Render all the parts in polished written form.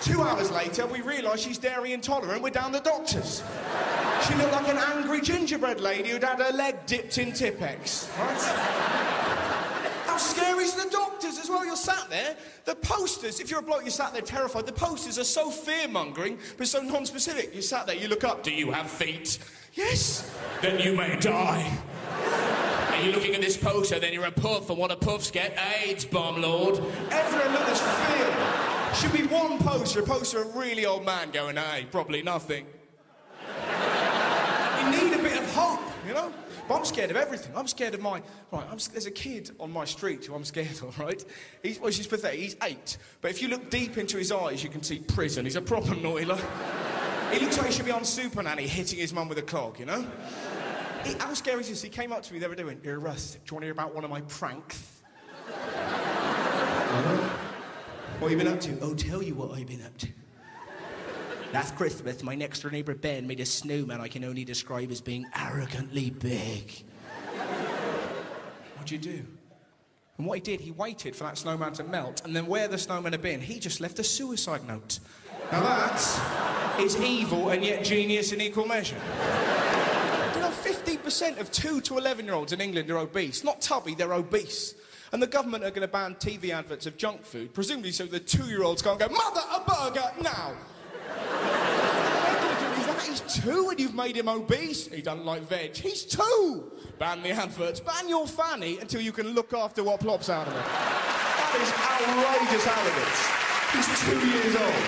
2 hours later, we realise she's dairy intolerant. We're down the doctor's. She looked like an angry gingerbread lady who'd had her leg dipped in Tipp-Ex, right? How scary is the doctors as well? You're sat there, the posters, if you're a bloke, you're sat there terrified, the posters are so fear-mongering, but so non-specific. You sat there, you look up, do you have feet? Yes. Then you may die. Are you looking at this poster, then you're a puff, and what a puffs get? AIDS, bomb lord. Everyone look, there's fear. Should be one poster, a poster of a really old man going, hey, probably nothing. You need a bit of hope, you know? But I'm scared of everything. I'm scared of my... Right, there's a kid on my street who I'm scared of, right? She's pathetic. He's 8. But if you look deep into his eyes, you can see prison. He's a proper naughty look. He looks like he should be on Super Nanny hitting his mum with a clog, you know? How scary is this? He came up to me the other day and went, "Here, Russ, do you want to hear about one of my pranks?" What have you been up to? "Oh, tell you what I've been up to. Last Christmas, my next door neighbour Ben made a snowman I can only describe as being arrogantly big." What'd you do? And what he did, he waited for that snowman to melt, and then where the snowman had been, he just left a suicide note. Now that is evil and yet genius in equal measure. You know, 50% of 2 to 11-year-olds in England are obese. Not tubby, they're obese. And the government are going to ban TV adverts of junk food, presumably so the 2-year-olds can't go, "Mother, a burger, now!" He's 2 and you've made him obese. He doesn't like veg. He's 2. Ban the adverts. Ban your fanny until you can look after what plops out of it. That is outrageous arrogance. He's 2 years old.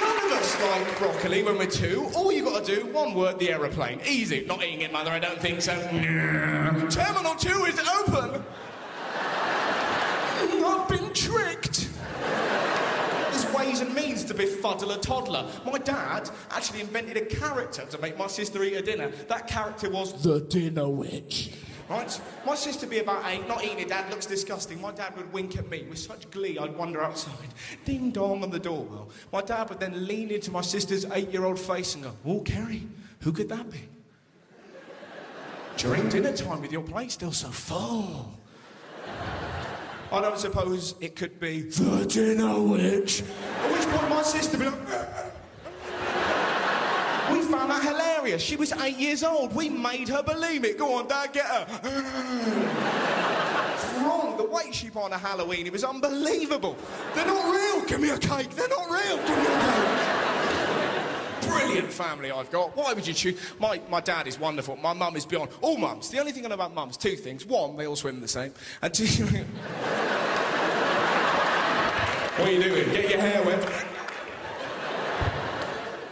None of us like broccoli when we're 2. All you got to do, one word, the aeroplane. Easy. Not eating it, Mother, I don't think so. Terminal 2 is open. I've been tricked. There's ways and means to befuddle a toddler. My dad actually invented a character to make my sister eat her dinner. That character was the Dinner Witch. Right? My sister would be about 8, not eating it, Dad looks disgusting. My dad would wink at me with such glee I'd wander outside. Ding dong on the doorbell. My dad would then lean into my sister's 8-year-old face and go, "Oh, Kerry, who could that be? During dinner time with your plate still so full. I don't suppose it could be the Dinner Witch." At which point my sister would be like... We found that hilarious. She was 8 years old. We made her believe it. Go on, Dad, get her. It's wrong. The weight she put on a Halloween, it was unbelievable. They're not real. Give me a cake. They're not real. Give me a cake. Brilliant family I've got. Why would you choose? My dad is wonderful. My mum is beyond. All mums. The only thing I know about mums, 2 things. 1, they all swim the same. And 2... What are you doing? Get your hair wet.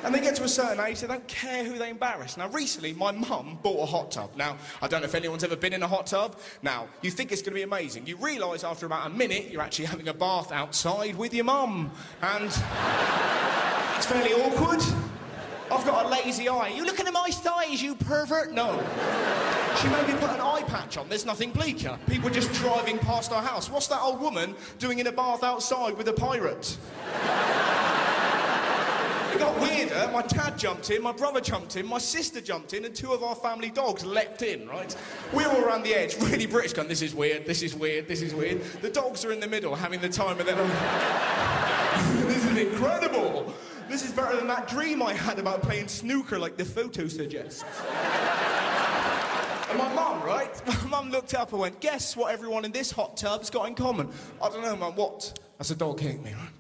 And they get to a certain age, they don't care who they embarrass. Now, recently, my mum bought a hot tub. Now, I don't know if anyone's ever been in a hot tub. Now, you think it's going to be amazing. You realise after about a minute, you're actually having a bath outside with your mum. And it's fairly awkward. I've got a lazy eye. You looking at my thighs, you pervert? No. She made me put an eye patch on. There's nothing bleaker. People just driving past our house. What's that old woman doing in a bath outside with a pirate? It got weirder. My dad jumped in, my brother jumped in, my sister jumped in, and 2 of our family dogs leapt in, right? We're all around the edge, really British, going, "This is weird, this is weird, this is weird." The dogs are in the middle, having the time of their life. This is incredible. This is better than that dream I had about playing snooker like the photo suggests. And my mum, right? My mum looked up and went, "Guess what everyone in this hot tub's got in common?" "I don't know, Mum, what?" "That's a dog hitting me, right?"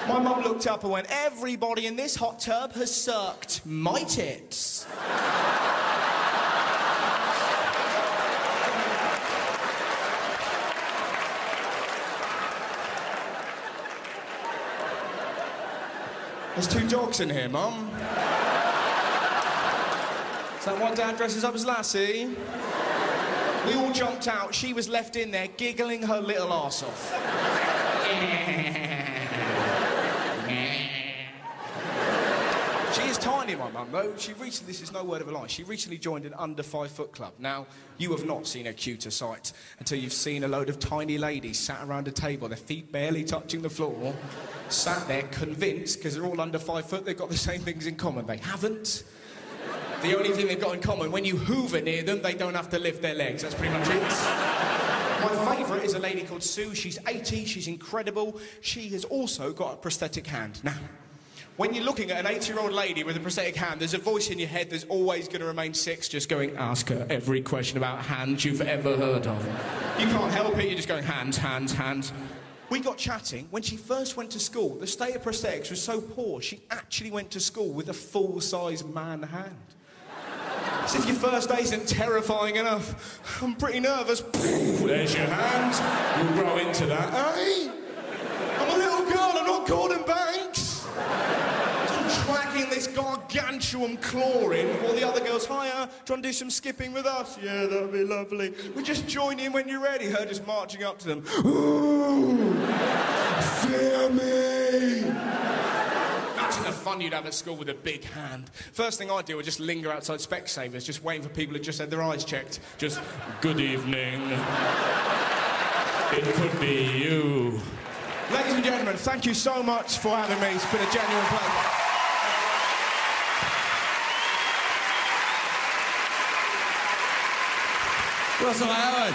My mum looked up and went, "Everybody in this hot tub has sucked my tits." There's 2 dogs in here, Mum. Is that why Dad dresses up as Lassie? We all jumped out. She was left in there giggling her little arse off. She is tiny, my mum, though. She recently, this is no word of a lie, she recently joined an under 5 foot club. Now, you have not seen a cuter sight until you've seen a load of tiny ladies sat around a table, their feet barely touching the floor, sat there convinced, because they're all under 5 foot, they've got the same things in common. They haven't. The only thing they've got in common, when you hoover near them, they don't have to lift their legs. That's pretty much it. My favourite is a lady called Sue. She's 80, she's incredible. She has also got a prosthetic hand. Now, when you're looking at an 80-year-old lady with a prosthetic hand, there's a voice in your head that's always going to remain 6, just going, ask her every question about hands you've ever heard of. You can't help it, you're just going, hands, hands, hands. We got chatting. When she first went to school, the state of prosthetics was so poor, she actually went to school with a full-size man hand. As if your first day isn't terrifying enough. I'm pretty nervous. There's your hand. We'll grow into that. Hey! I'm a little girl, I'm not Gordon Banks. I'm dragging this gargantuan claw in while the other girls, hiya, do you want to do some skipping with us? Yeah, that'd be lovely. We just join in when you're ready. Her just marching up to them. Ooh, fear me. Imagine the fun you'd have at school with a big hand. First thing I'd do would just linger outside Specsavers, just waiting for people who just had their eyes checked. Just, good evening. It could be you. Ladies and gentlemen, thank you so much for having me. It's been a genuine pleasure. Russell Howard.